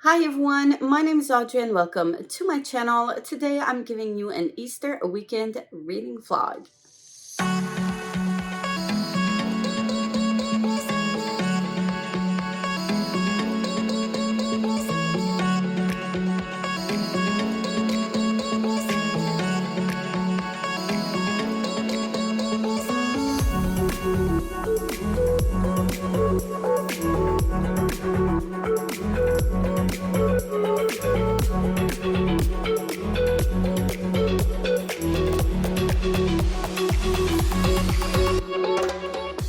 Hi everyone, my name is Audrey and welcome to my channel. Today I'm giving you an Easter weekend reading vlog.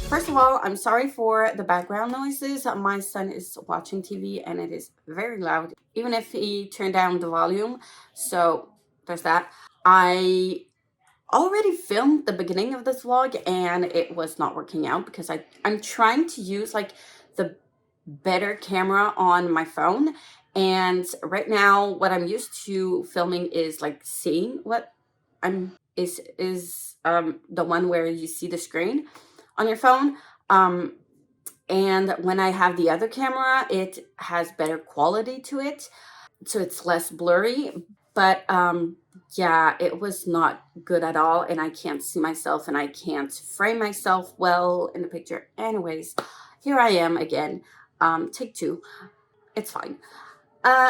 First of all, I'm sorry for the background noises. My son is watching TV and it is very loud, even if he turned down the volume. So there's that. I already filmed the beginning of this vlog and it was not working out because I'm trying to use like the better camera on my phone. And right now what I'm used to filming is like seeing what I'm is the one where you see the screen on your phone. And when I have the other camera, it has better quality to it, so it's less blurry. But yeah, it was not good at all, and I can't see myself and I can't frame myself well in the picture. Anyways, here I am again. Take two. It's fine.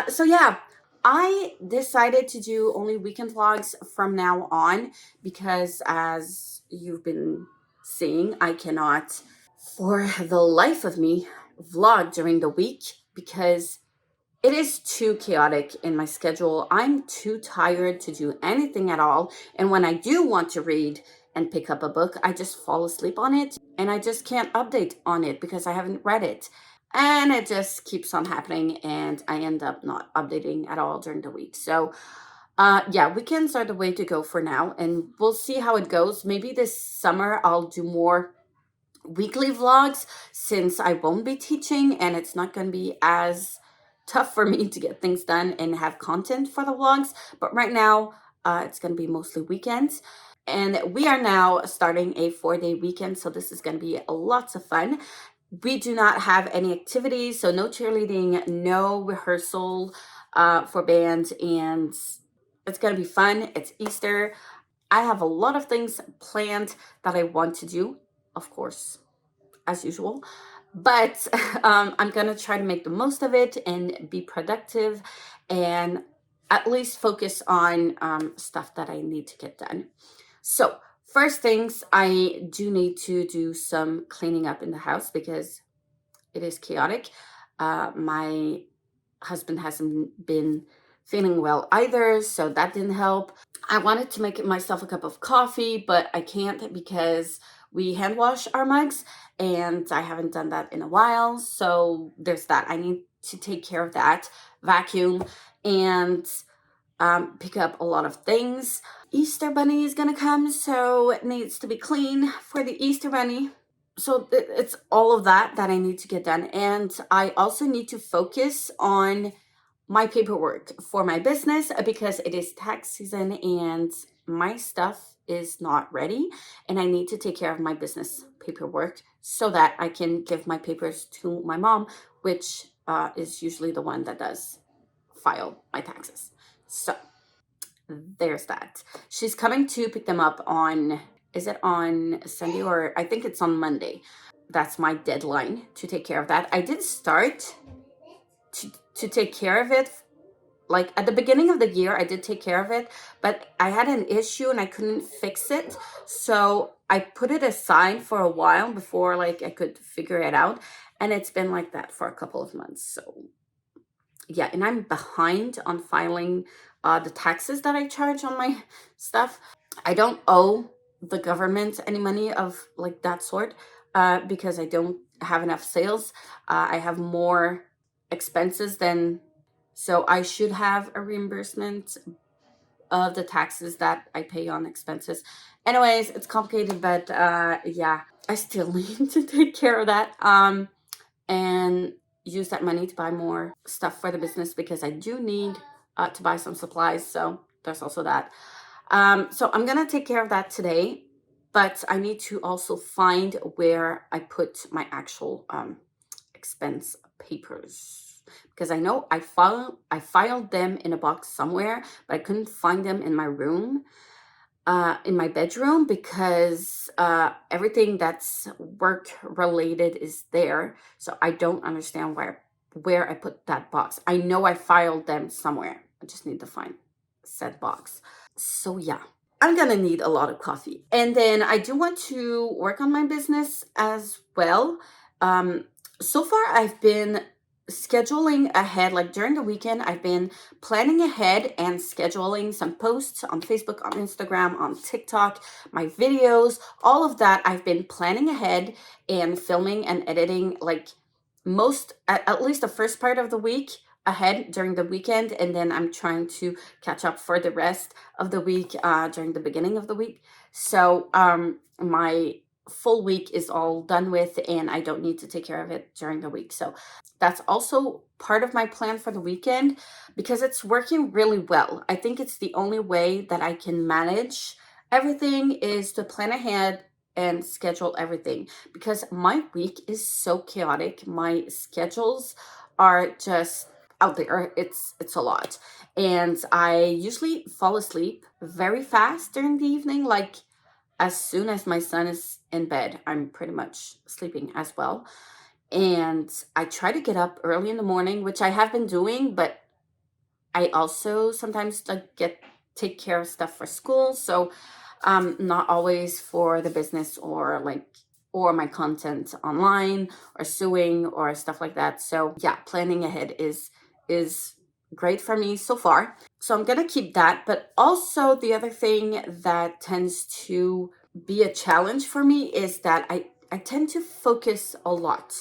So yeah, I decided to do only weekend vlogs from now on because, as you've been seeing, I cannot for the life of me vlog during the week because it is too chaotic in my schedule. I'm too tired to do anything at all. And when I do want to read and pick up a book, I just fall asleep on it and I just can't update on it because I haven't read it. And it just keeps on happening and I end up not updating at all during the week. So yeah, weekends are the way to go for now, and we'll see how it goes. Maybe this summer I'll do more weekly vlogs since I won't be teaching and it's not going to be as tough for me to get things done and have content for the vlogs. But right now, it's going to be mostly weekends. And we are now starting a 4-day weekend, so this is going to be lots of fun. We do not have any activities, so no cheerleading, no rehearsal for band, and it's going to be fun. It's Easter. I have a lot of things planned that I want to do, of course, as usual. But I'm going to try to make the most of it and be productive and at least focus on stuff that I need to get done. So first things, I do need to do some cleaning up in the house because it is chaotic. My husband hasn't been feeling well either, so that didn't help. I wanted to make myself a cup of coffee, but I can't because we hand wash our mugs and I haven't done that in a while. So there's that. I need to take care of that, vacuum, and pick up a lot of things. Easter Bunny is gonna come, so it needs to be clean for the Easter Bunny. So it's all of that I need to get done. And I also need to focus on my paperwork for my business because it is tax season and my stuff is not ready, and I need to take care of my business paperwork so that I can give my papers to my mom, which is usually the one that does file my taxes. So there's that. She's coming to pick them up on, is it on Sunday, or I think it's on Monday. That's my deadline to take care of that. I did start to take care of it. Like at the beginning of the year, I did take care of it, but I had an issue and I couldn't fix it. So I put it aside for a while before like I could figure it out. And it's been like that for a couple of months. So yeah, and I'm behind on filing the taxes that I charge on my stuff. I don't owe the government any money of like that sort because I don't have enough sales. I have more expenses than, so I should have a reimbursement of the taxes that I pay on expenses. Anyways, it's complicated, but yeah, I still need to take care of that and use that money to buy more stuff for the business because I do need to buy some supplies. So there's also that. So I'm gonna take care of that today, but I need to also find where I put my actual expense papers. because I know I filed them in a box somewhere, but I couldn't find them in my room, in my bedroom, because everything that's work related is there. So I don't understand where I put that box. I know I filed them somewhere. I just need to find said box. So yeah, I'm gonna need a lot of coffee. And then I do want to work on my business as well. Um, so far, I've been scheduling ahead, like during the weekend, I've been planning ahead and scheduling some posts on Facebook, on Instagram, on TikTok, my videos, all of that. I've been planning ahead and filming and editing like at least the first part of the week ahead during the weekend, and then I'm trying to catch up for the rest of the week during the beginning of the week. So my full week is all done with, and I don't need to take care of it during the week. So that's also part of my plan for the weekend, because it's working really well. I think it's the only way that I can manage everything, is to plan ahead and schedule everything, because my week is so chaotic. My schedules are just out there. It's a lot. And I usually fall asleep very fast during the evening. Like as soon as my son is in bed, I'm pretty much sleeping as well. And I try to get up early in the morning, which I have been doing, but I also sometimes like take care of stuff for school. So not always for the business, or my content online, or sewing or stuff like that. So yeah, planning ahead is great for me so far. So I'm gonna keep that. But also the other thing that tends to be a challenge for me is that I tend to focus a lot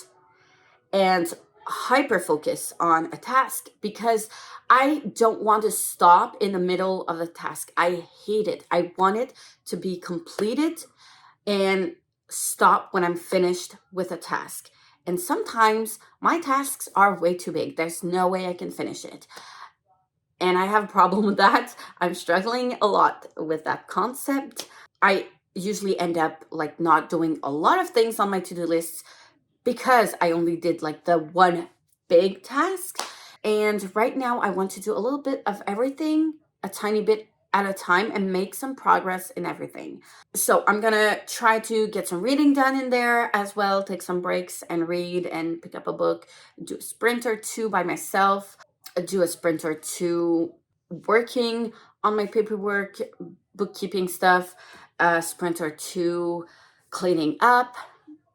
and hyper focus on a task, because I don't want to stop in the middle of the task. I hate it. I want it to be completed and stop when I'm finished with a task. And sometimes my tasks are way too big. There's no way I can finish it. And I have a problem with that. I'm struggling a lot with that concept. I usually end up like not doing a lot of things on my to-do lists, because I only did like the one big task. And right now I want to do a little bit of everything, a tiny bit at a time, and make some progress in everything. So I'm gonna try to get some reading done in there as well, take some breaks and read and pick up a book, do a sprint or two by myself, do a sprint or two working on my paperwork, bookkeeping stuff, a sprint or two cleaning up.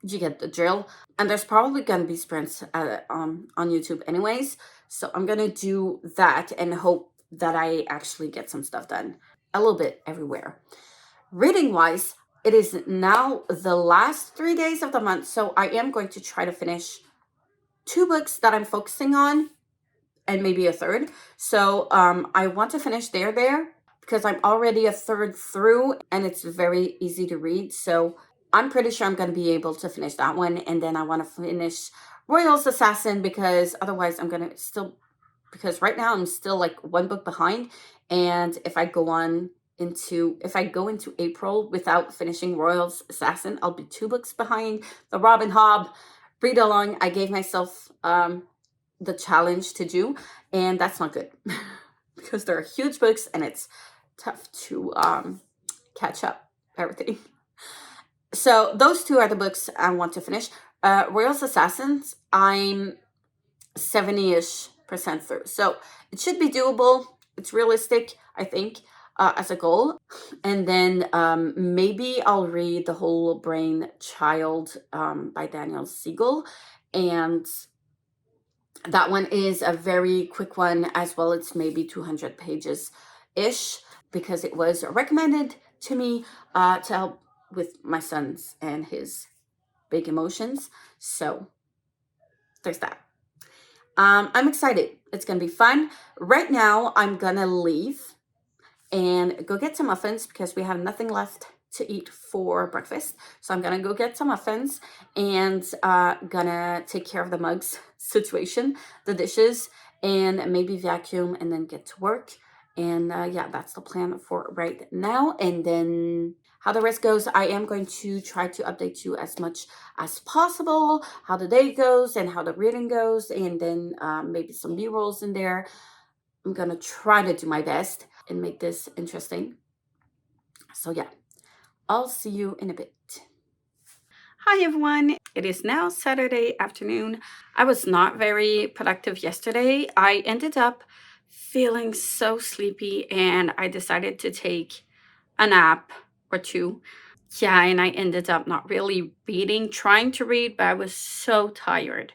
You get the drill. And there's probably gonna be sprints on YouTube anyways. So I'm gonna do that and hope that I actually get some stuff done a little bit everywhere. Reading wise, it is now the last 3 days of the month. So I am going to try to finish 2 books that I'm focusing on, and maybe a third. So I want to finish there, because I'm already a third through and it's very easy to read. So I'm pretty sure I'm going to be able to finish that one. And then I want to finish Royals Assassin, because otherwise I'm going to because right now I'm still like 1 book behind. And if I go into April without finishing Royals Assassin, I'll be 2 books behind the Robin Hobb read along I gave myself the challenge to do. And that's not good because they're huge books and it's tough to catch up everything. So those 2 are the books I want to finish. Royals Assassins, I'm 70-ish% through. So it should be doable. It's realistic, I think, as a goal. And then maybe I'll read The Whole Brain Child by Daniel Siegel. And that one is a very quick one as well. It's maybe 200 pages-ish, because it was recommended to me to help with my son's and his big emotions. So there's that. I'm excited. It's gonna be fun. Right now, I'm gonna leave and go get some muffins, because we have nothing left to eat for breakfast. So I'm gonna go get some muffins and gonna take care of the mugs situation, the dishes, and maybe vacuum, and then get to work. And yeah, that's the plan for right now. And then how the rest goes, I am going to try to update you as much as possible, how the day goes and how the reading goes, and then maybe some B-rolls in there. I'm gonna try to do my best and make this interesting. So yeah, I'll see you in a bit. Hi everyone, it is now Saturday afternoon. I was not very productive yesterday. I ended up feeling so sleepy and I decided to take a nap or two. Yeah, and I ended up not really reading, trying to read, but I was so tired.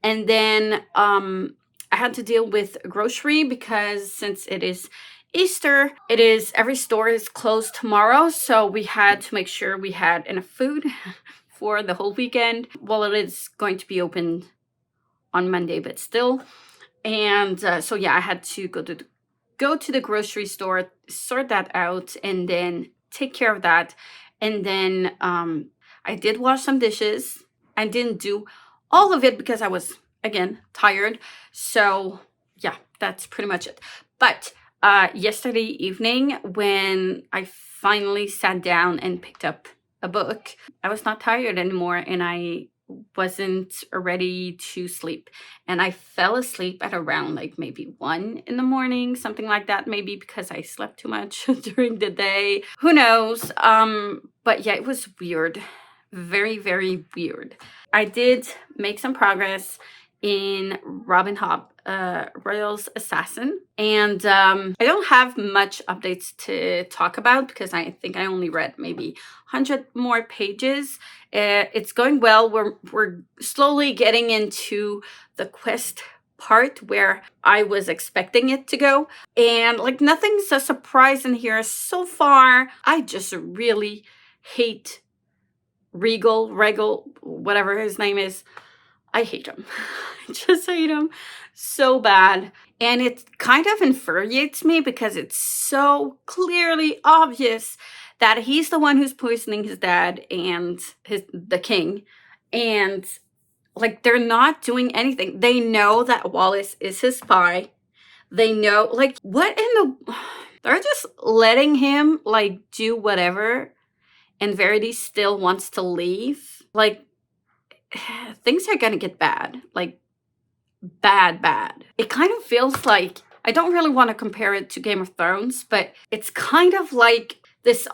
And then I had to deal with grocery because since it is Easter, every store is closed tomorrow, so we had to make sure we had enough food for the whole weekend. Well, it is going to be open on Monday, but still. And so yeah, I had to go to the grocery store, sort that out, and then take care of that. And then I did wash some dishes. I didn't do all of it because I was, again, tired. So yeah, that's pretty much it. But yesterday evening, when I finally sat down and picked up a book, I was not tired anymore and I wasn't ready to sleep. And I fell asleep at around like maybe 1 in the morning, something like that, maybe because I slept too much during the day. Who knows? But yeah, it was weird. Very, very weird. I did make some progress in Robin Hood, Royal's Assassin. And I don't have much updates to talk about because I think I only read maybe 100 more pages. It's going well. We're slowly getting into the quest part where I was expecting it to go. And like nothing's a surprise in here so far. I just really hate Regal, whatever his name is. I hate him. I just hate him so bad. And it kind of infuriates me because it's so clearly obvious that he's the one who's poisoning his dad and the king. And like they're not doing anything. They know that Wallace is his spy. They know, like, what in the... They're just letting him like do whatever. And Verity still wants to leave. Like, things are gonna get bad. Like, bad. It kind of feels like, I don't really want to compare it to Game of Thrones, but it's kind of like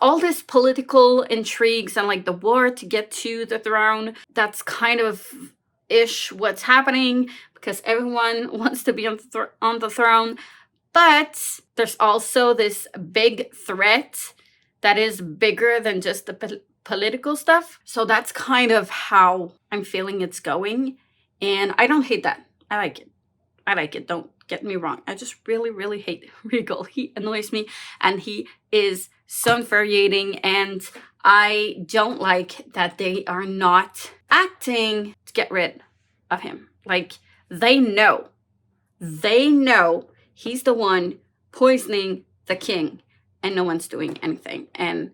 all this political intrigues and like the war to get to the throne. That's kind of what's happening because everyone wants to be on the throne. But there's also this big threat that is bigger than just the political stuff. So that's kind of how I'm feeling it's going. And I don't hate that. I like it. Don't get me wrong. I just really, really hate Regal. He annoys me and he is so infuriating. And I don't like that they are not acting to get rid of him. Like, they know he's the one poisoning the king and no one's doing anything. And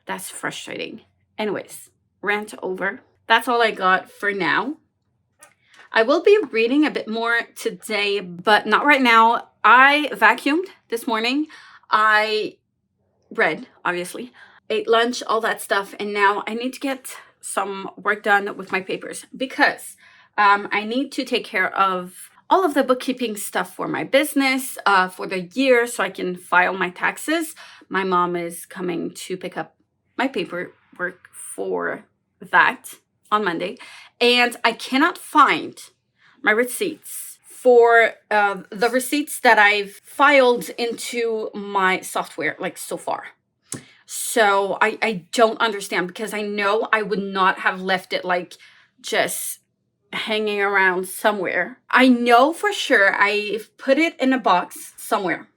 that's frustrating. Anyways, rant over. That's all I got for now. I will be reading a bit more today, but not right now. I vacuumed this morning. I read, obviously, ate lunch, all that stuff, and now I need to get some work done with my papers because I need to take care of all of the bookkeeping stuff for my business for the year so I can file my taxes. My mom is coming to pick up my paperwork for that on Monday, and I cannot find my receipts for the receipts that I've filed into my software, like so far. So I don't understand because I know I would not have left it like just hanging around somewhere. I know for sure I've put it in a box somewhere.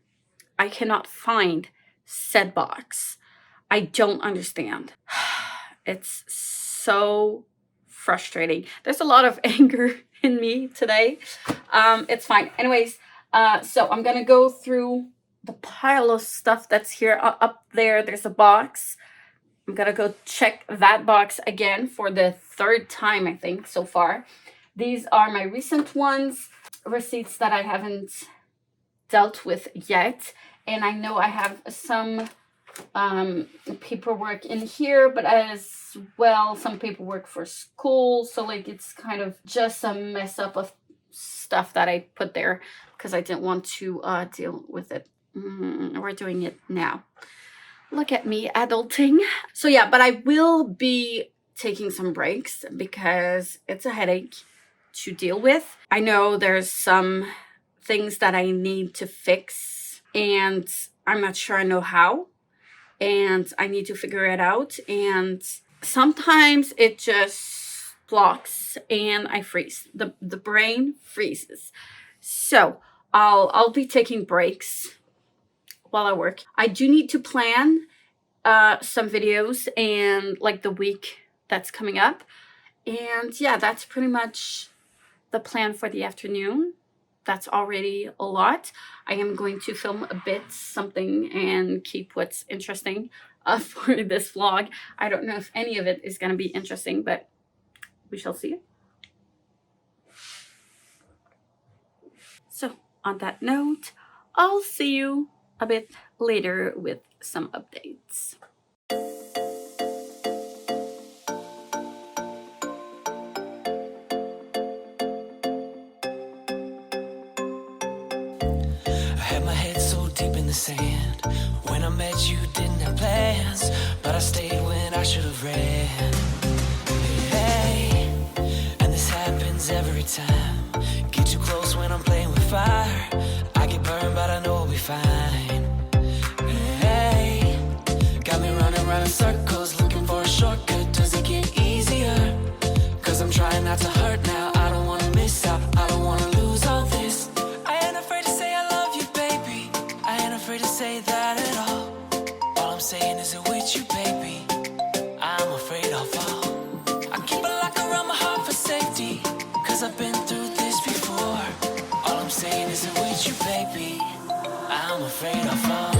I cannot find said box. I don't understand. It's so frustrating. There's a lot of anger in me today. It's fine. Anyways, so I'm gonna go through the pile of stuff that's here. Up there, there's a box. I'm gonna go check that box again for the 3rd time, I think, so far. These are my recent ones, receipts that I haven't dealt with yet. And I know I have some paperwork in here, but as well some paperwork for school. So like it's kind of just a mess up of stuff that I put there because I didn't want to deal with it. We're doing it now. Look at me adulting. So yeah, but I will be taking some breaks because it's a headache to deal with. I know there's some things that I need to fix and I'm not sure I know how, and I need to figure it out. And sometimes it just blocks and I freeze. The brain freezes. So I'll be taking breaks while I work. I do need to plan some videos and like the week that's coming up. And yeah, that's pretty much the plan for the afternoon. That's already a lot. I am going to film a bit something and keep what's interesting for this vlog. I don't know if any of it is going to be interesting, but we shall see. So on that note, I'll see you a bit later with some updates. Had my head so deep in the sand. When I met you, didn't have plans, but I stayed when I should have ran. Hey, and this happens every time. Get too close when I'm playing with fire. I get burned, but I know I'll be fine. Hey, got me running around in circles, looking for a shortcut. Does it get easier? Cause I'm trying not to hurt now. I don't wanna miss out, I don't wanna lose all this. I ain't afraid to say I love you, baby. I ain't afraid to say that at all. All I'm saying is it with you, baby. I'm afraid I'll fall. I keep a lock around my heart for safety, cause I've been through this before. All I'm saying is it with you, baby. I'm afraid I'll fall.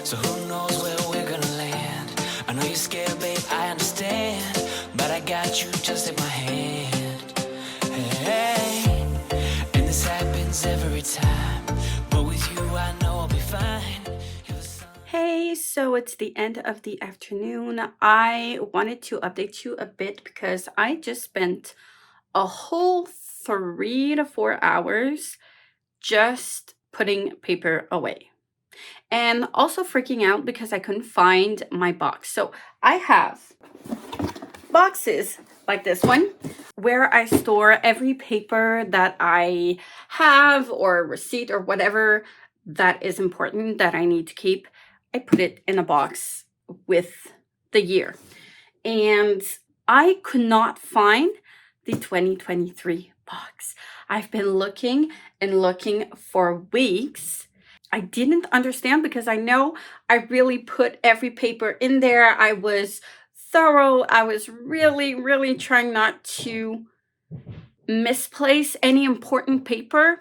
So who knows where we're gonna land? I know you're scared, babe, I understand, but I got you, just take my hand. Hey, and this happens every time, but with you I know I'll be fine. Hey, so it's the end of the afternoon. I wanted to update you a bit because I just spent a whole 3 to 4 hours just putting paper away. And also freaking out because I couldn't find my box. So I have boxes like this one where I store every paper that I have or receipt or whatever that is important that I need to keep. I put it in a box with the year. And I could not find the 2023 box. I've been looking and looking for weeks. I didn't understand because I know I really put every paper in there. I was thorough. I was really trying not to misplace any important paper.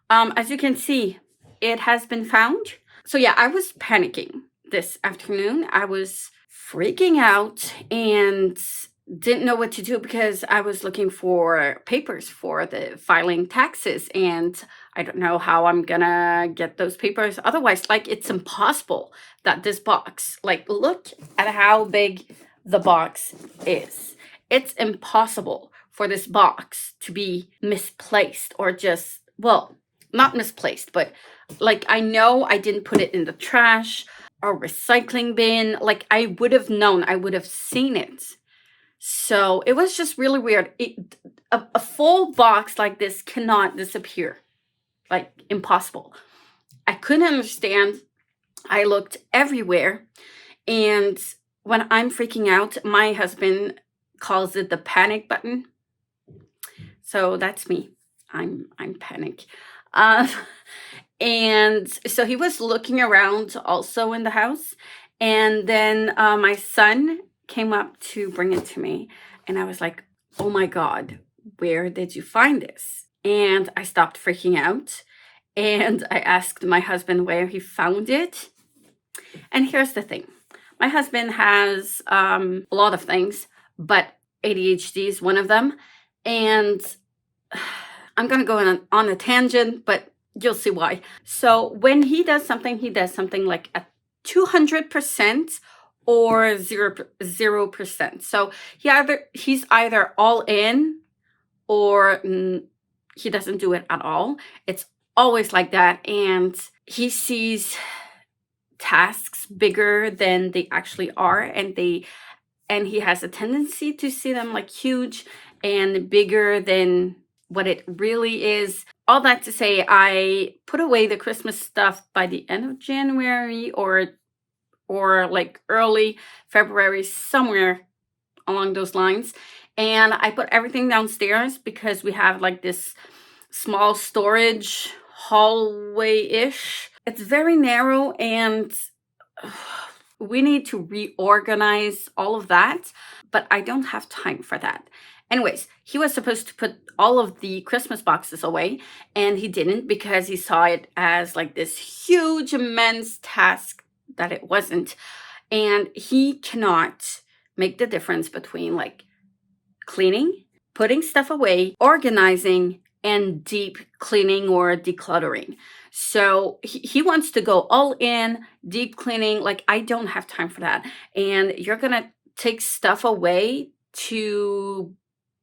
As you can see, it has been found. So yeah, I was panicking this afternoon. I was freaking out and didn't know what to do because I was looking for papers for the filing taxes, and I don't know how I'm gonna get those papers otherwise. Like, it's impossible that this box, like, look at how big the box is. It's impossible for this box to be misplaced or just, well, not misplaced, but like, I know I didn't put it in the trash or recycling bin. Like, I would have known, I would have seen it. So it was just really weird. A full box like this cannot disappear. Like, impossible. I couldn't understand. I looked everywhere. And when I'm freaking out, my husband calls it the panic button. So that's me. I'm panic. Uh, and so he was looking around also in the house. And then my son came up to bring it to me. And I was like, oh my God, where did you find this? And I stopped freaking out. And I asked my husband where he found it. And here's the thing. My husband has a lot of things, but ADHD is one of them. And I'm going to go on a tangent, but you'll see why. So when he does something like at 200% or 0%. So he's either all in or he doesn't do it at all. It's always like that. And he sees tasks bigger than they actually are, and he has a tendency to see them like huge and bigger than what it really is. All that to say, I put away the Christmas stuff by the end of January or like early February, somewhere along those lines. And I put everything downstairs because we have like this small storage hallway-ish. It's very narrow, and we need to reorganize all of that, but I don't have time for that. Anyways, he was supposed to put all of the Christmas boxes away, and he didn't because he saw it as like this huge, immense task that it wasn't. And he cannot make the difference between like cleaning, putting stuff away, organizing, and deep cleaning or decluttering. So he wants to go all in, deep cleaning. Like, I don't have time for that. And you're going to take stuff away to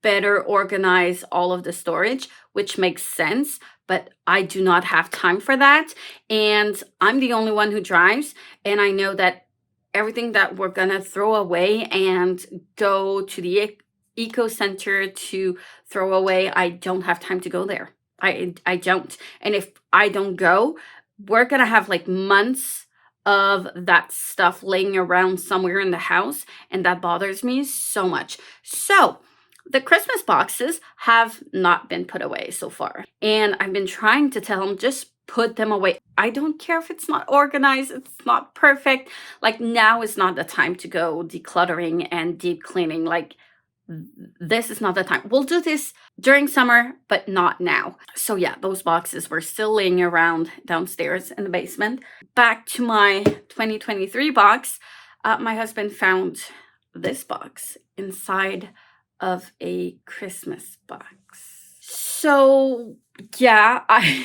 better organize all of the storage, which makes sense. But I do not have time for that. And I'm the only one who drives. And I know that everything that we're going to throw away and go to the eco center to throw away, I don't have time to go there. I don't. And if I don't go, we're gonna have like months of that stuff laying around somewhere in the house, and that bothers me so much. So the Christmas boxes have not been put away so far, and I've been trying to tell him, just put them away. I don't care if it's not organized, it's not perfect. Like, now is not the time to go decluttering and deep cleaning. Like, this is not the time. We'll do this during summer, but not now. So yeah, those boxes were still laying around downstairs in the basement. Back to my 2023 box, my husband found this box inside of a Christmas box. So yeah, I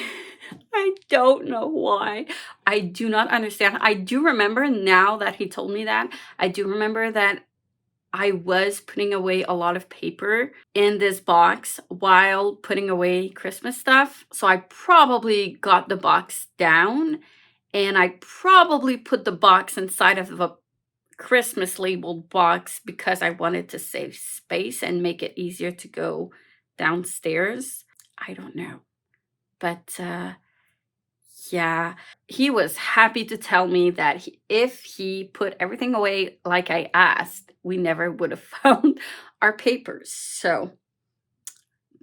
don't know why. I do not understand. I do remember now that he told me that. I do remember that I was putting away a lot of paper in this box while putting away Christmas stuff. So I probably got the box down, and I probably put the box inside of a Christmas labeled box because I wanted to save space and make it easier to go downstairs. I don't know. But yeah, he was happy to tell me that if he put everything away like I asked, we never would have found our papers. So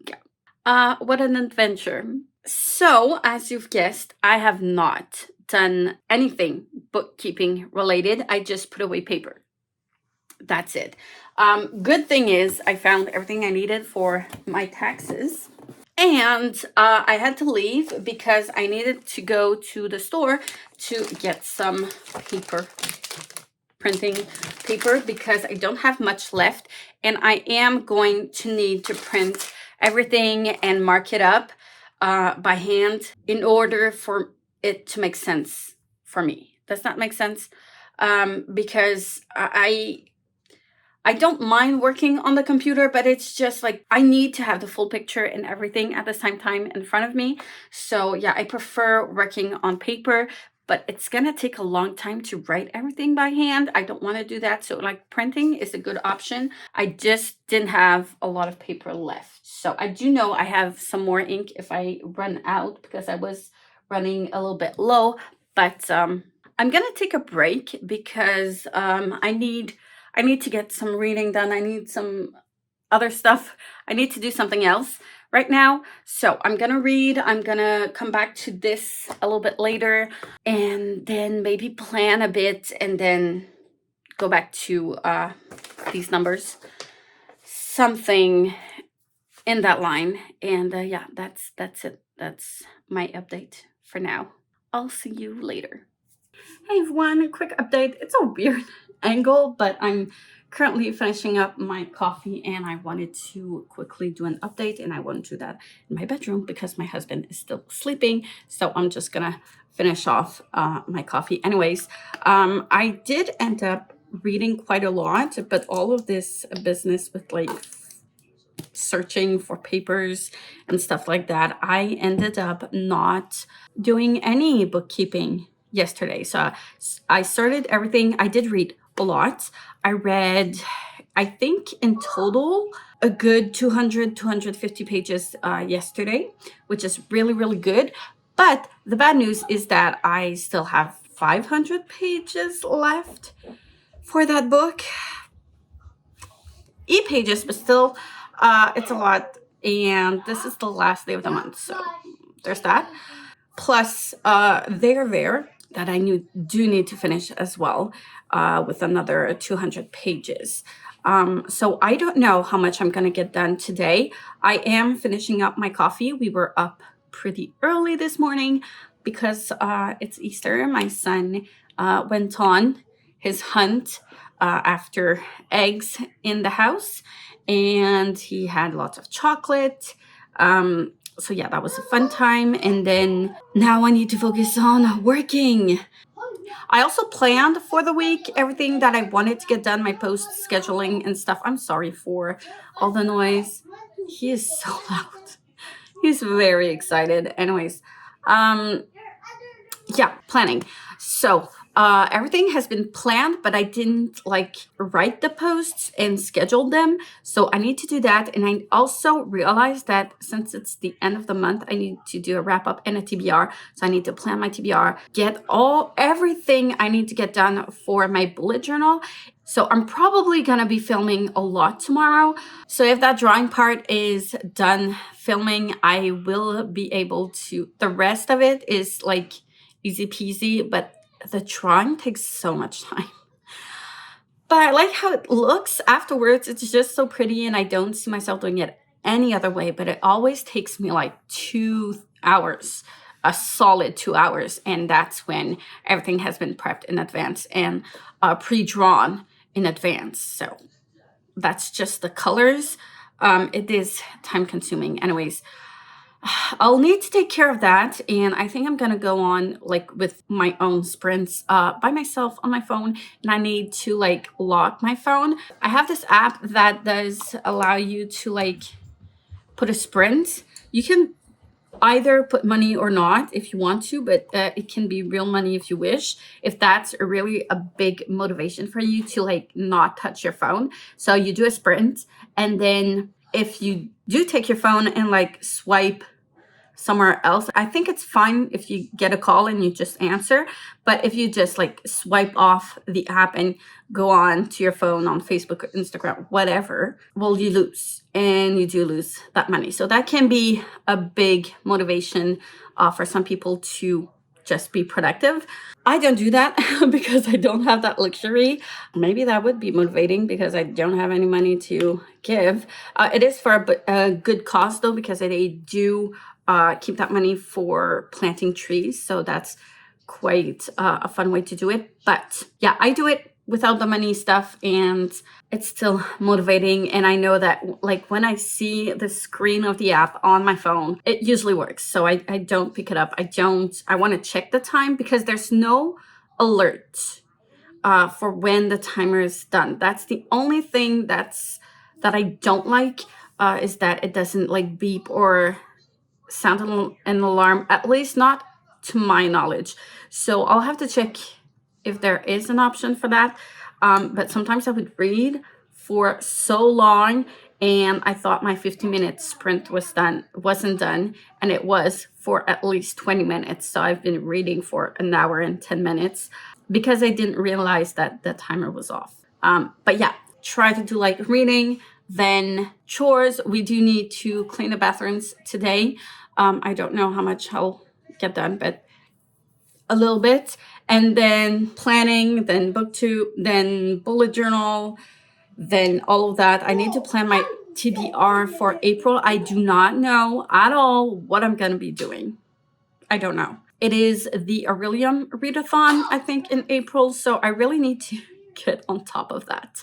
yeah, what an adventure. So as you've guessed, I have not done anything bookkeeping related. I just put away paper. That's it. Good thing is I found everything I needed for my taxes. And I had to leave because I needed to go to the store to get some paper, printing paper, because I don't have much left. And I am going to need to print everything and mark it up by hand in order for it to make sense for me. Does that make sense? Because I don't mind working on the computer, but it's just like I need to have the full picture and everything at the same time in front of me. So yeah, I prefer working on paper. but it's gonna take a long time to write everything by hand. I don't want to do that. So like printing is a good option. I just didn't have a lot of paper left. So I do know I have some more ink if I run out, because I was running a little bit low. But I'm gonna take a break because I need to get some reading done. I need some other stuff. I need to do something else right now. So I'm gonna read. I'm gonna come back to this a little bit later, and then maybe plan a bit, and then go back to these numbers. Something in that line. And yeah, that's it. That's my update for now. I'll see you later. Hey everyone, a quick update. It's a weird angle, but I'm currently finishing up my coffee and I wanted to quickly do an update, and I want to do that in my bedroom because my husband is still sleeping. So I'm just gonna finish off my coffee. Anyways, I did end up reading quite a lot, but all of this business with like searching for papers and stuff like that, I ended up not doing any bookkeeping yesterday. So I started everything. I did read a lot. I read, I think in total, a good 250 pages yesterday, which is really, really good. But the bad news is that I still have 500 pages left for that book. E-pages, but still, it's a lot. And this is the last day of the month. So there's that. Plus, there that I do need to finish as well, with another 200 pages. So I don't know how much I'm going to get done today. I am finishing up my coffee. We were up pretty early this morning because it's Easter. My son went on his hunt after eggs in the house, and he had lots of chocolate. So yeah, that was a fun time. And then now I need to focus on working. I also planned for the week everything that I wanted to get done, my post scheduling and stuff. I'm sorry for all the noise. He is so loud. He's very excited. Anyways, yeah, planning. So everything has been planned, but I didn't like write the posts and schedule them. So I need to do that. And I also realized that since it's the end of the month, I need to do a wrap up and a TBR. So I need to plan my TBR, get everything I need to get done for my bullet journal. So I'm probably going to be filming a lot tomorrow. So if that drawing part is done filming, I will be able to, the rest of it is like easy peasy, but the drawing takes so much time. But I like how it looks afterwards. It's just so pretty, and I don't see myself doing it any other way, but it always takes me like 2 hours, a solid 2 hours. And that's when everything has been prepped in advance and pre-drawn in advance. So that's just the colors. It is time consuming. Anyways, I'll need to take care of that. And I think I'm going to go on like with my own sprints by myself on my phone. And I need to like lock my phone. I have this app that does allow you to like put a sprint. You can either put money or not if you want to, but it can be real money if you wish, if that's really a big motivation for you to like not touch your phone. So you do a sprint, and then if you do take your phone and like swipe somewhere else, I think it's fine if you get a call and you just answer. But if you just like swipe off the app and go on to your phone on Facebook or Instagram, whatever, well, you lose, and you do lose that money. So that can be a big motivation for some people to just be productive. I don't do that because I don't have that luxury. Maybe that would be motivating because I don't have any money to give. It is for a good cause though, because they do keep that money for planting trees. So that's quite a fun way to do it. But yeah, I do it without the money stuff, and it's still motivating. And I know that like when I see the screen of the app on my phone, it usually works. So I don't pick it up. I want to check the time because there's no alert for when the timer is done. That's the only thing that I don't like, is that it doesn't like beep or sound an alarm, at least not to my knowledge. So I'll have to check if there is an option for that. But sometimes I would read for so long, and I thought my 15-minute sprint wasn't done, and it was for at least 20 minutes. So I've been reading for an hour and 10 minutes because I didn't realize that the timer was off. But yeah, try to do like reading, then chores. We do need to clean the bathrooms today. I don't know how much I'll get done, but a little bit. And then planning, then booktube, then bullet journal, then all of that. I need to plan my TBR for April. I do not know at all what I'm going to be doing. I don't know. It is the Aurelium Readathon, I think, in April. So I really need to get on top of that.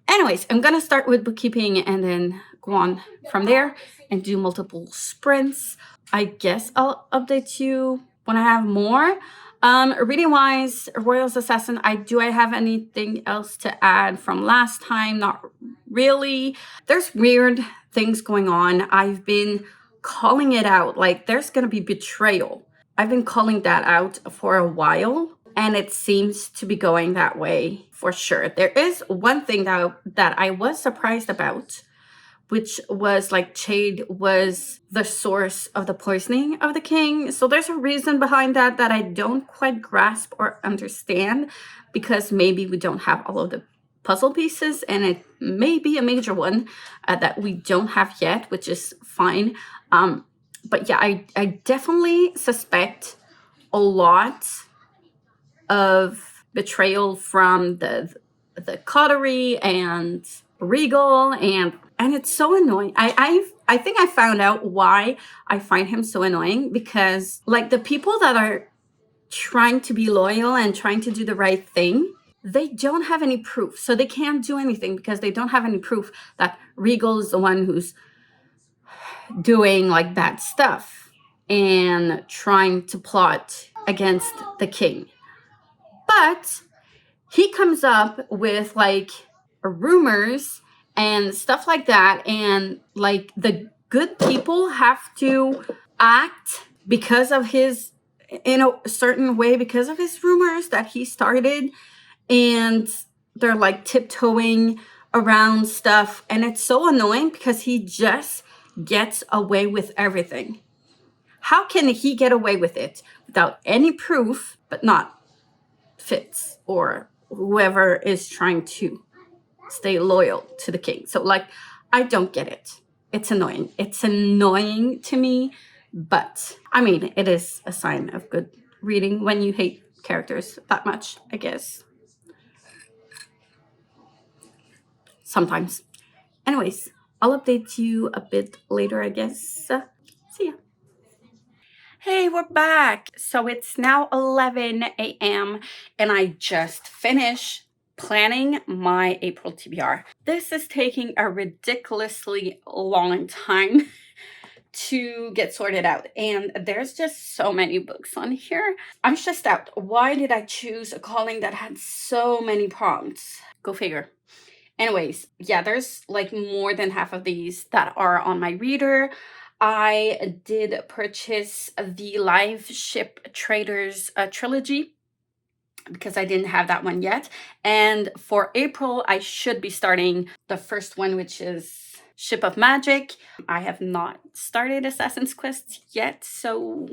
Anyways, I'm going to start with bookkeeping and then go on from there and do multiple sprints. I guess I'll update you when I have more. Reading wise, Royals Assassin, do I have anything else to add from last time? Not really. There's weird things going on. I've been calling it out, like there's going to be betrayal. I've been calling that out for a while, and it seems to be going that way for sure. There is one thing that I was surprised about, which was like Jade was the source of the poisoning of the king. So there's a reason behind that I don't quite grasp or understand, because maybe we don't have all of the puzzle pieces, and it may be a major one that we don't have yet, which is fine. But yeah, I definitely suspect a lot of betrayal from the coterie and Regal, and it's so annoying. I think I found out why I find him so annoying, because like the people that are trying to be loyal and trying to do the right thing, they don't have any proof. So they can't do anything because they don't have any proof that Regal is the one who's doing like bad stuff and trying to plot against the king. But he comes up with like rumors and stuff like that, and like the good people have to act because of his, in a certain way, because of his rumors that he started, and they're like tiptoeing around stuff, and it's so annoying because he just gets away with everything. How can he get away with it without any proof, but not Fitz or whoever is trying to stay loyal to the king? So like, I don't get it. It's annoying. It's annoying to me, but I mean, it is a sign of good reading when you hate characters that much, I guess. Sometimes. Anyways, I'll update you a bit later, I guess. See ya. Hey, we're back. So it's now 11 a.m. and I just finished planning my April TBR. This is taking a ridiculously long time to get sorted out, and there's just so many books on here. I'm stressed out. Why did I choose a calling that had so many prompts? Go figure. Anyways, yeah, there's like more than half of these that are on my reader. I did purchase the Live Ship Traders trilogy because I didn't have that one yet. And for April, I should be starting the first one, which is Ship of Magic. I have not started Assassin's Quest yet, so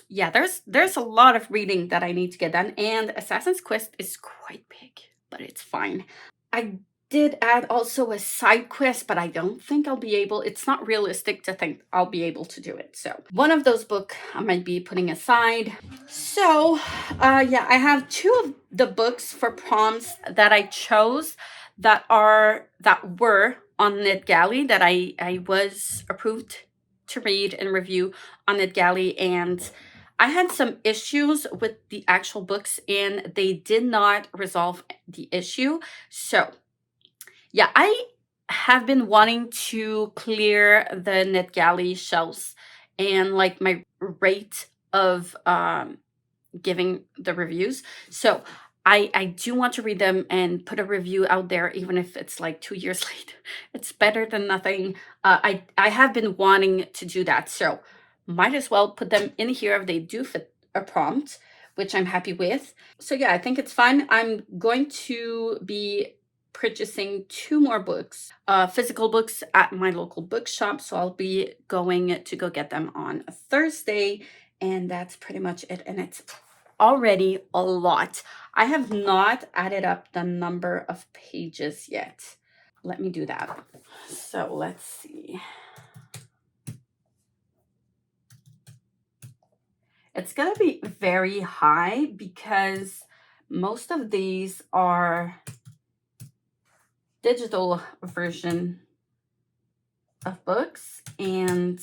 yeah, there's a lot of reading that I need to get done, and Assassin's Quest is quite big, but it's fine. I did add also a side quest, but I don't think I'll be able, it's not realistic to think I'll be able to do it. So one of those books I might be putting aside. So yeah, I have two of the books for prompts that I chose that were on NetGalley, that I was approved to read and review on NetGalley, and I had some issues with the actual books and they did not resolve the issue. So yeah, I have been wanting to clear the NetGalley shelves and like my rate of giving the reviews. So I do want to read them and put a review out there, even if it's like 2 years late. It's better than nothing. I have been wanting to do that. So might as well put them in here if they do fit a prompt, which I'm happy with. So yeah, I think it's fun. I'm going to be purchasing 2 more books, physical books at my local bookshop. So I'll be going to go get them on a Thursday, and that's pretty much it. And it's already a lot. I have not added up the number of pages yet. Let me do that. So let's see. It's going to be very high because most of these are digital version of books, and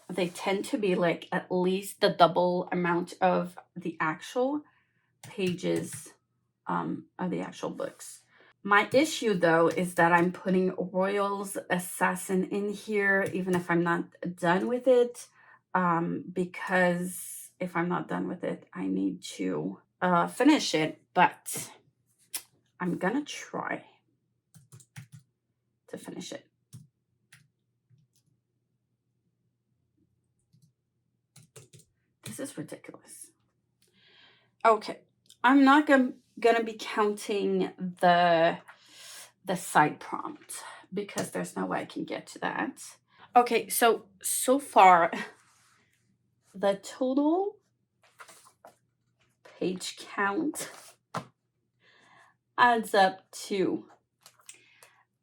they tend to be like at least the double amount of the actual pages of the actual books. My issue though is that I'm putting Royal's Assassin in here even if I'm not done with it, because if I'm not done with it, I need to finish it, but I'm gonna try to finish it. This is ridiculous. Okay, I'm not gonna be counting the side prompt because there's no way I can get to that. Okay, so far the total page count adds up to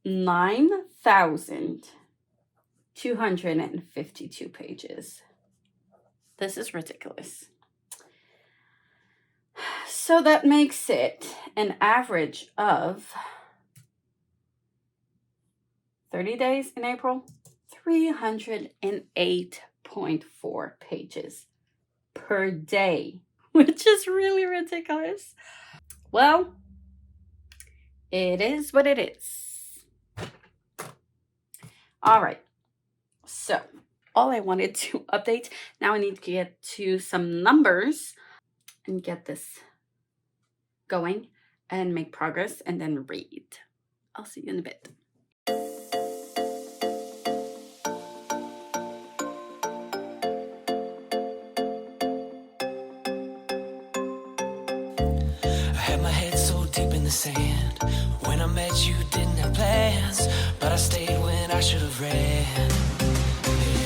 9,252 pages. This is ridiculous. So that makes it an average of 30 days in April, 308.4 pages per day, which is really ridiculous. Well, it is what it is. All right. So all I wanted to update, now I need to get to some numbers and get this going and make progress and then read. I'll see you in a bit. I had my head so deep in the sand. When I met you, didn't have plans, but I stayed when I should have ran.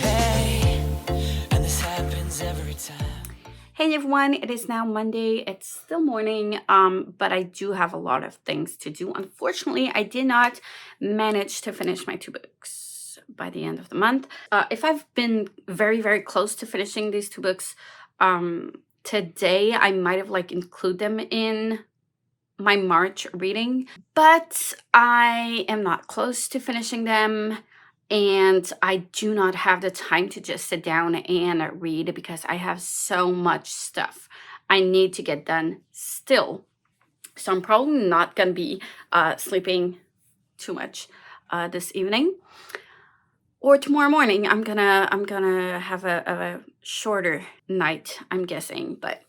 Hey, and this happens every time. Hey everyone, it is now Monday. It's still morning, but I do have a lot of things to do. Unfortunately, I did not manage to finish my 2 books by the end of the month. If I've been very, very close to finishing these 2 books today, I might have include them in my March reading, but I am not close to finishing them. And I do not have the time to just sit down and read because I have so much stuff I need to get done still. So I'm probably not going to be sleeping too much this evening. Or tomorrow morning, I'm gonna have a shorter night, I'm guessing, but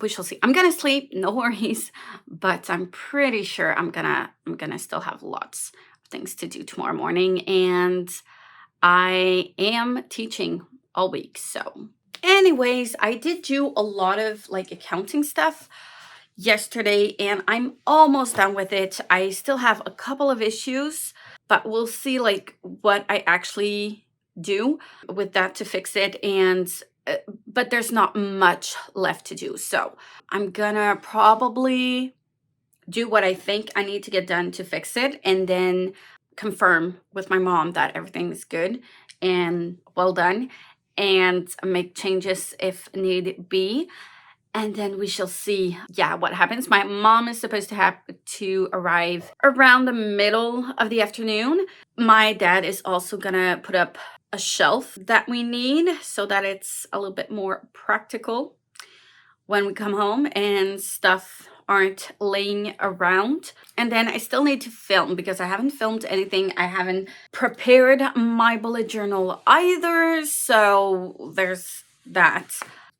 we shall see. I'm gonna sleep, no worries, but I'm pretty sure I'm gonna still have lots things to do tomorrow morning, and I am teaching all week. So anyways, I did do a lot of accounting stuff yesterday and I'm almost done with it. I still have a couple of issues, but we'll see what I actually do with that to fix it, and but there's not much left to do. So I'm gonna probably do what I think I need to get done to fix it, and then confirm with my mom that everything is good and well done, and make changes if need be. And then we shall see, what happens. My mom is supposed to have to arrive around the middle of the afternoon. My dad is also gonna put up a shelf that we need so that it's a little bit more practical when we come home and stuff aren't laying around. And then I still need to film because I haven't filmed anything. I haven't prepared my bullet journal either. So there's that.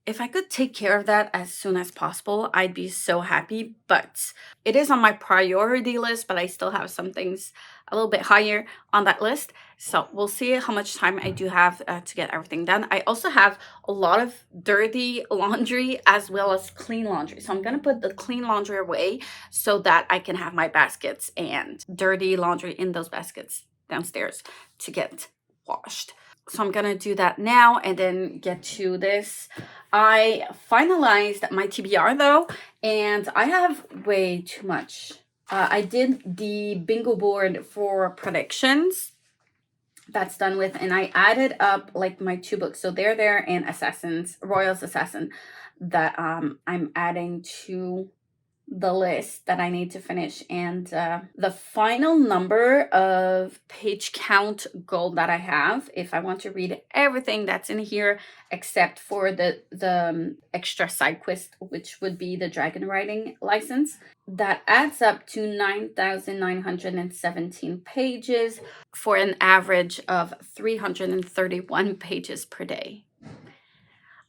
if I could take care of that as soon as possible, I'd be so happy. But it is on my priority list, but I still have some things a little bit higher on that list. So we'll see how much time I do have to get everything done. I also have a lot of dirty laundry as well as clean laundry. So I'm going to put the clean laundry away so that I can have my baskets and dirty laundry in those baskets downstairs to get washed. So I'm gonna do that now and then get to this. I finalized my TBR though, and I have way too much. I did the bingo board for predictions. That's done with, and I added up like my 2 books. So they're there, and Royal's Assassin, that I'm adding to the list that I need to finish. And the final number of page count goal that I have, if I want to read everything that's in here except for the extra side quest, which would be the dragon riding license, that adds up to 9,917 pages for an average of 331 pages per day.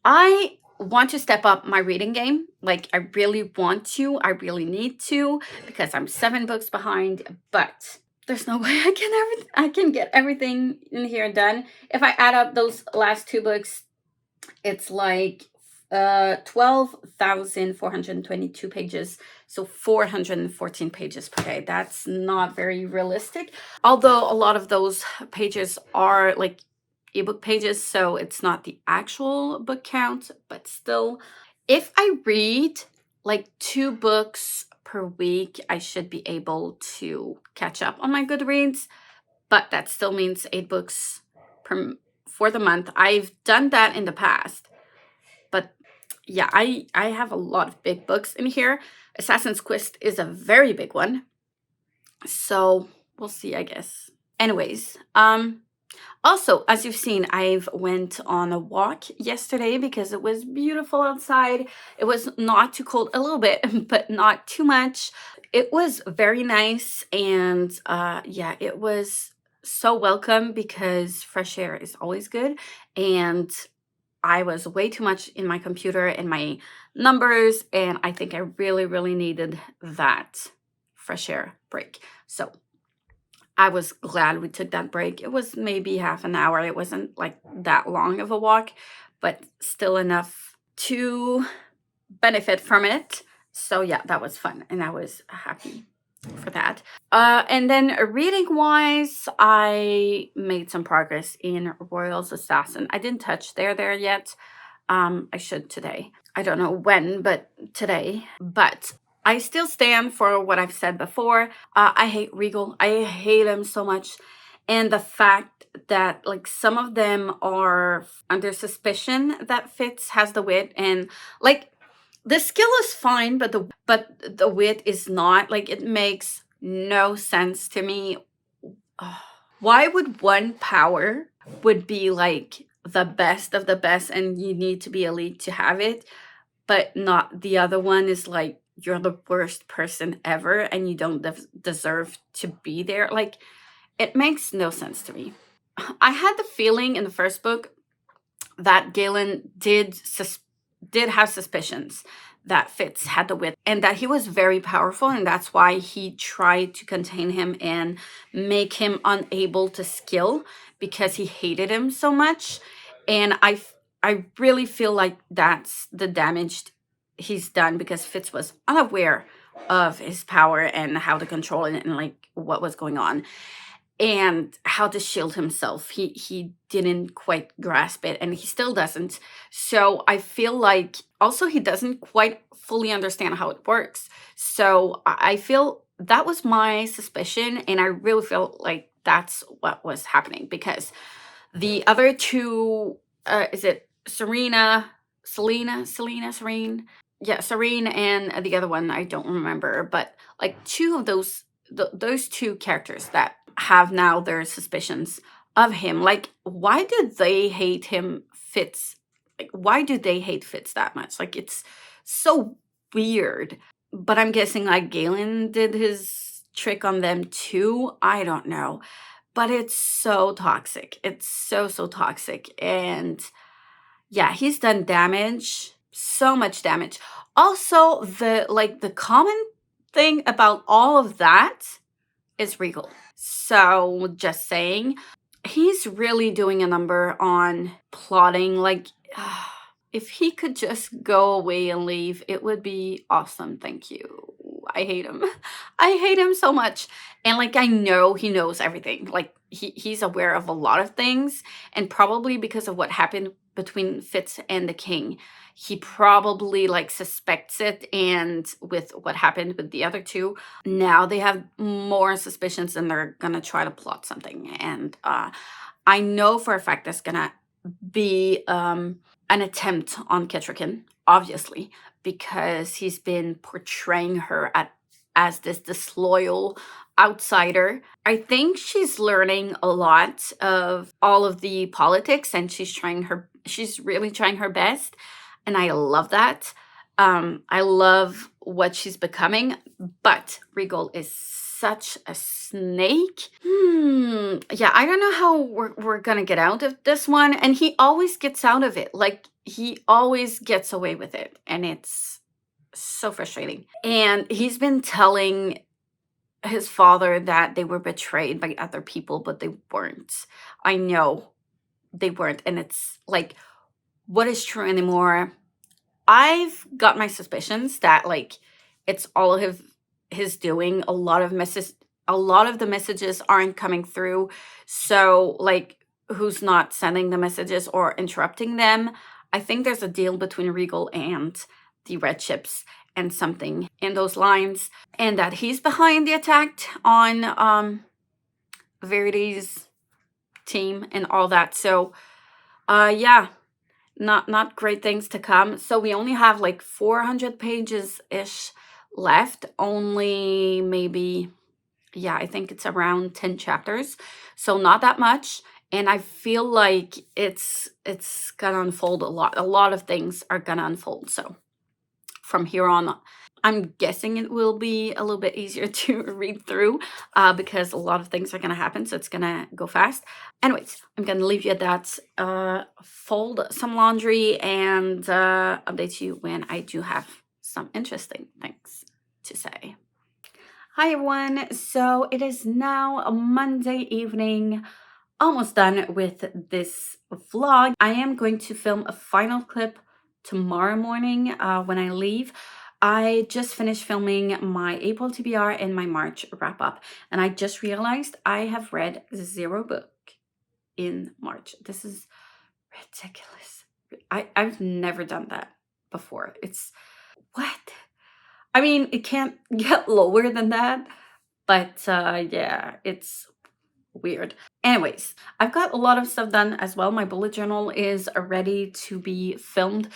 I want to step up my reading game. Like, I really want to. I really need to, because I'm 7 books behind, but there's no way I can get everything in here done. If I add up those last 2 books, it's like 12,422 pages, so 414 pages per day. That's not very realistic, although a lot of those pages are like ebook pages, so it's not the actual book count, but still, if I read like 2 books per week, I should be able to catch up on my Goodreads, but that still means 8 books for the month. I've done that in the past, but yeah, I have a lot of big books in here. Assassin's Quest is a very big one, so we'll see, I guess. Anyways, also, as you've seen, I've went on a walk yesterday because it was beautiful outside. It was not too cold, a little bit, but not too much. It was very nice, and yeah, it was so welcome because fresh air is always good. And I was way too much in my computer and my numbers, and I think I really, really needed that fresh air break. So I was glad we took that break. It was maybe half an hour. It wasn't like that long of a walk, but still enough to benefit from it. So yeah, that was fun, and I was happy for that. And then reading wise, I made some progress in Royal's Assassin. I didn't touch there yet. I should today. I don't know when, but today. But I still stand for what I've said before. I hate Regal. I hate him so much. And the fact that like some of them are under suspicion that Fitz has the wit, and like the skill is fine, but the wit is not. Like, it makes no sense to me. Why would one power would be like the best of the best and you need to be elite to have it, but not the other one is like you're the worst person ever and you don't deserve to be there? Like, it makes no sense to me. I had the feeling in the first book that Galen did have suspicions that Fitz had the wit and that he was very powerful, and that's why he tried to contain him and make him unable to skill because he hated him so much. And I really feel like that's the damage he's done, because Fitz was unaware of his power and how to control it and like what was going on and how to shield himself. He didn't quite grasp it, and he still doesn't. So I feel like also he doesn't quite fully understand how it works. So I feel that was my suspicion, and I really feel like that's what was happening, because the other two, is it Serene? Yeah, Serene, and the other one I don't remember, but like two of those two characters that have now their suspicions of him. Like, why do they hate him, Fitz? Like, why do they hate Fitz that much? Like, it's so weird. But I'm guessing like Galen did his trick on them too. I don't know. But it's so toxic. It's so toxic. And Yeah, he's done damage, so much damage. Also, the common thing about all of that is Regal. So just saying, he's really doing a number on plotting. Like, if he could just go away and leave, it would be awesome. Thank you. I hate him. I hate him so much. And like, I know he knows everything. Like, he's aware of a lot of things. And probably because of what happened between Fitz and the king, he probably like suspects it. And with what happened with the other two, now they have more suspicions and they're gonna try to plot something. And I know for a fact there's gonna be an attempt on Ketrican, obviously, because he's been portraying her as this disloyal outsider. I think she's learning a lot of all of the politics, and she's really trying her best, and I love that. I love what she's becoming, but Regal is such a snake. Yeah, I don't know how we're gonna get out of this one. And he always gets out of it. Like, he always gets away with it. And it's so frustrating. And he's been telling his father that they were betrayed by other people, but they weren't. I know they weren't. And it's like, what is true anymore? I've got my suspicions that like it's all of his doing. A lot of the messages aren't coming through. So like, who's not sending the messages or interrupting them? I think there's a deal between Regal and the red ships and something in those lines, and that he's behind the attack on Verity's team and all that. So yeah, not great things to come. So we only have like 400 pages ish left. Only maybe, yeah, I think it's around 10 chapters. So not that much. And I feel like it's gonna unfold a lot. A lot of things are gonna unfold. So from here on, I'm guessing it will be a little bit easier to read through because a lot of things are going to happen. So it's going to go fast. Anyways, I'm going to leave you at that. Fold some laundry and update you when I do have some interesting things to say. Hi, everyone. So it is now a Monday evening. Almost done with this vlog. I am going to film a final clip tomorrow morning when I leave. I just finished filming my April TBR and my March wrap up, and I just realized I have read 0 book in March. This is ridiculous. I've never done that before. It's what? I mean, it can't get lower than that, but yeah, it's weird. Anyways, I've got a lot of stuff done as well. My bullet journal is ready to be filmed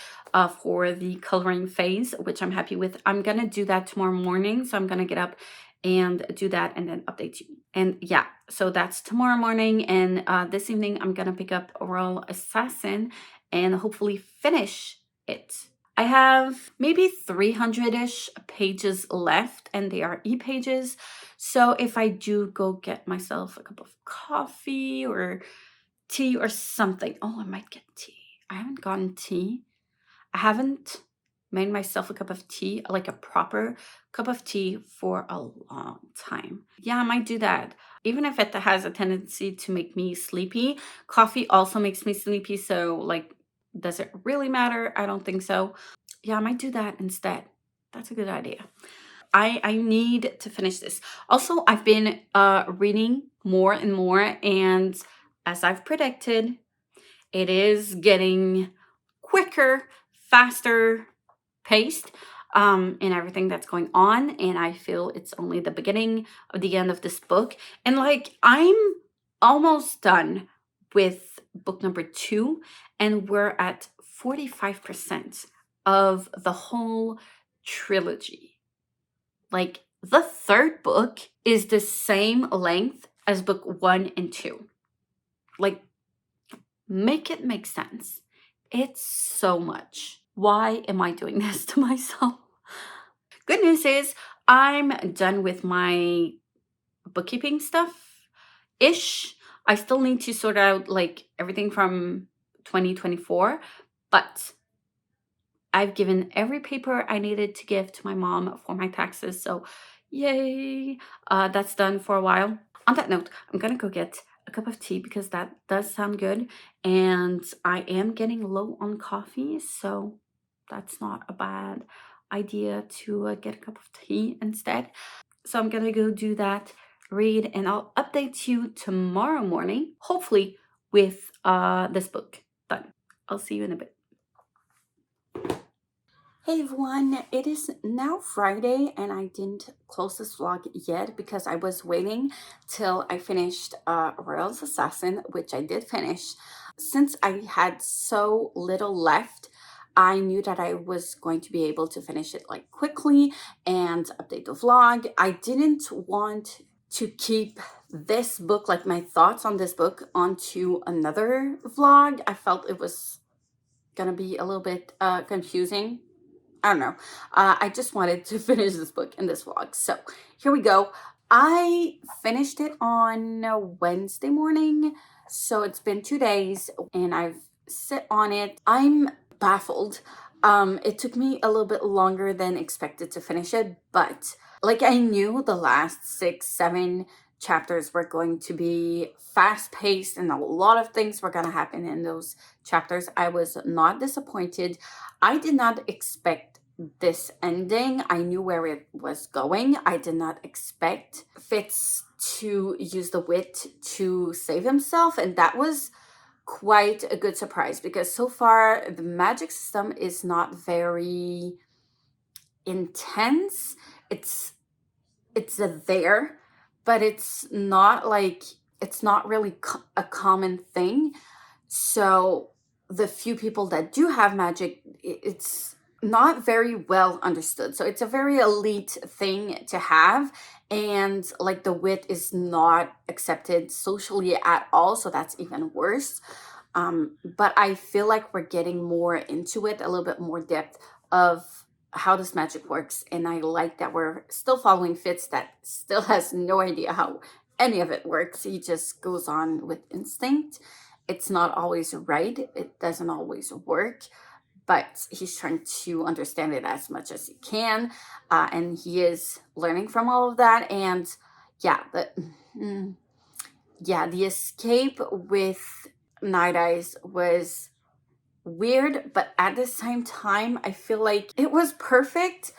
for the coloring phase, which I'm happy with. I'm gonna do that tomorrow morning, so I'm gonna get up and do that and then update you. And yeah, so that's tomorrow morning, and this evening I'm gonna pick up Royal Assassin and hopefully finish it. I have maybe 300-ish pages left, and they are e-pages. So if I do go get myself a cup of coffee or tea or something. Oh, I might get tea. I haven't gotten tea. I haven't made myself a cup of tea, like a proper cup of tea, for a long time. Yeah, I might do that. Even if it has a tendency to make me sleepy, coffee also makes me sleepy. So like, does it really matter? I don't think so. Yeah, I might do that instead. That's a good idea. I need to finish this. Also, I've been reading more and more, and as I've predicted, it is getting quicker, faster paced in everything that's going on, and I feel it's only the beginning of the end of this book. And like, I'm almost done with book number 2, and we're at 45% of the whole trilogy. Like, the 3rd book is the same length as book 1 and 2. Like, make it make sense. It's so much. Why am I doing this to myself? Good news is I'm done with my bookkeeping stuff-ish. I still need to sort out like everything from 2024, But I've given every paper I needed to give to my mom for my taxes, so yay, that's done for a while. On that note, I'm gonna go get a cup of tea because that does sound good, and I am getting low on coffee, so that's not a bad idea to get a cup of tea instead. So I'm gonna go do that, read, and I'll update you tomorrow morning, hopefully with this book done. I'll see you in a bit. Hey everyone, it is now Friday and I didn't close this vlog yet because I was waiting till I finished Royal's Assassin, which I did finish. Since I had so little left, I knew that I was going to be able to finish it like quickly and update the vlog. I didn't want to keep this book, like my thoughts on this book, onto another vlog. I felt it was gonna be a little bit confusing. I don't know. I just wanted to finish this book in this vlog. So here we go. I finished it on Wednesday morning. So it's been 2 days and I've sit on it. I'm baffled. It took me a little bit longer than expected to finish it, but like I knew the last 6, 7 chapters were going to be fast paced and a lot of things were going to happen in those chapters. I was not disappointed. I did not expect this ending. I knew where it was going. I did not expect Fitz to use the wit to save himself, and that was quite a good surprise because so far the magic system is not very intense. It's there, but it's not like, it's not really a common thing. So the few people that do have magic, it's not very well understood. So it's a very elite thing to have, and like the wit is not accepted socially at all, so that's even worse. But I feel like we're getting more into it, a little bit more depth of how this magic works, and I like that we're still following Fitz that still has no idea how any of it works. He just goes on with instinct. It's not always right, it doesn't always work, but he's trying to understand it as much as he can, and he is learning from all of that. And yeah, the escape with Night Eyes was weird, but at the same time, I feel like it was perfect.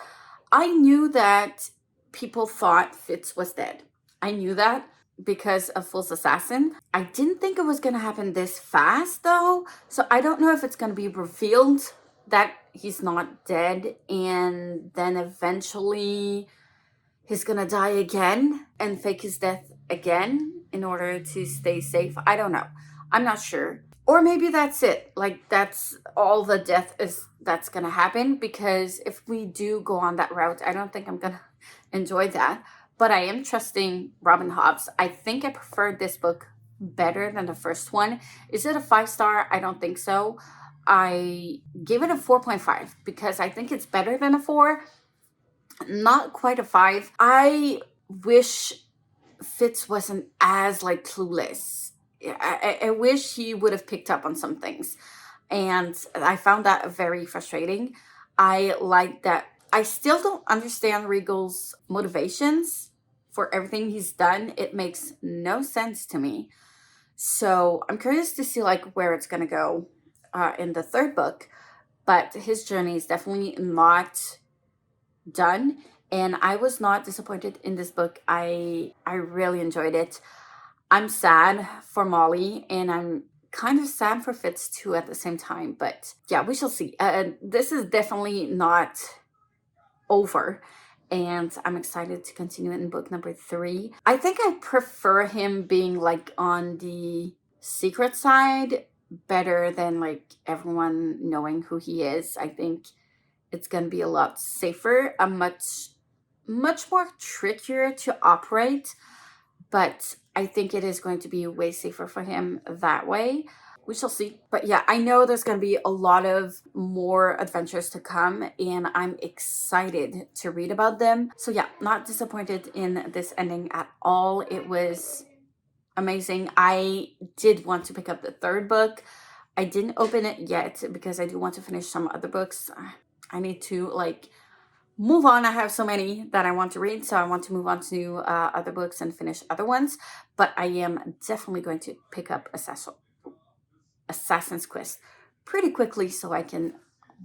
I knew that people thought Fitz was dead. I knew that because of Fool's Assassin. I didn't think it was going to happen this fast though. So I don't know if it's going to be revealed that he's not dead and then eventually he's going to die again and fake his death again in order to stay safe. I don't know. I'm not sure. Or maybe that's it. Like that's all the death is that's going to happen, because if we do go on that route, I don't think I'm going to enjoy that. But I am trusting Robin Hobbs. I think I preferred this book better than the first one. Is it a 5-star? I don't think so. I gave it a 4.5 because I think it's better than a 4. Not quite a 5. I wish Fitz wasn't as like clueless. I wish he would have picked up on some things. And I found that very frustrating. I like that. I still don't understand Regal's motivations for everything he's done. It makes no sense to me. So I'm curious to see like where it's going to go in the third book. But his journey is definitely not done. And I was not disappointed in this book. I really enjoyed it. I'm sad for Molly and I'm kind of sad for Fitz too at the same time. But yeah, we shall see. This is definitely not over. And I'm excited to continue it in book number 3. I think I prefer him being like on the secret side better than like everyone knowing who he is. I think it's going to be a lot safer, a much more trickier to operate, but I think it is going to be way safer for him that way. We shall see. But yeah, I know there's going to be a lot of more adventures to come and I'm excited to read about them. So yeah, not disappointed in this ending at all. It was amazing. I did want to pick up the third book. I didn't open it yet because I do want to finish some other books. I need to like move on. I have so many that I want to read, so I want to move on to other books and finish other ones. But I am definitely going to pick up Assassin's Quest pretty quickly so I can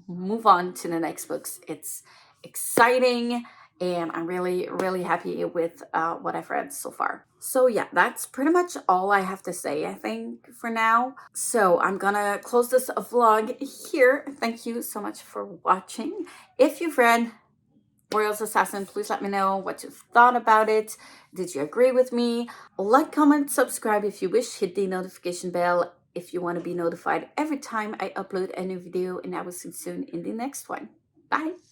move on to the next books. It's exciting and I'm really, really happy with what I've read so far. So yeah, that's pretty much all I have to say, I think, for now. So I'm gonna close this vlog here. Thank you so much for watching. If you've read Royals Assassin, please let me know what you thought about it. Did you agree with me? Like, comment, subscribe if you wish. Hit the notification bell if you want to be notified every time I upload a new video, and I will see you soon in the next one. Bye!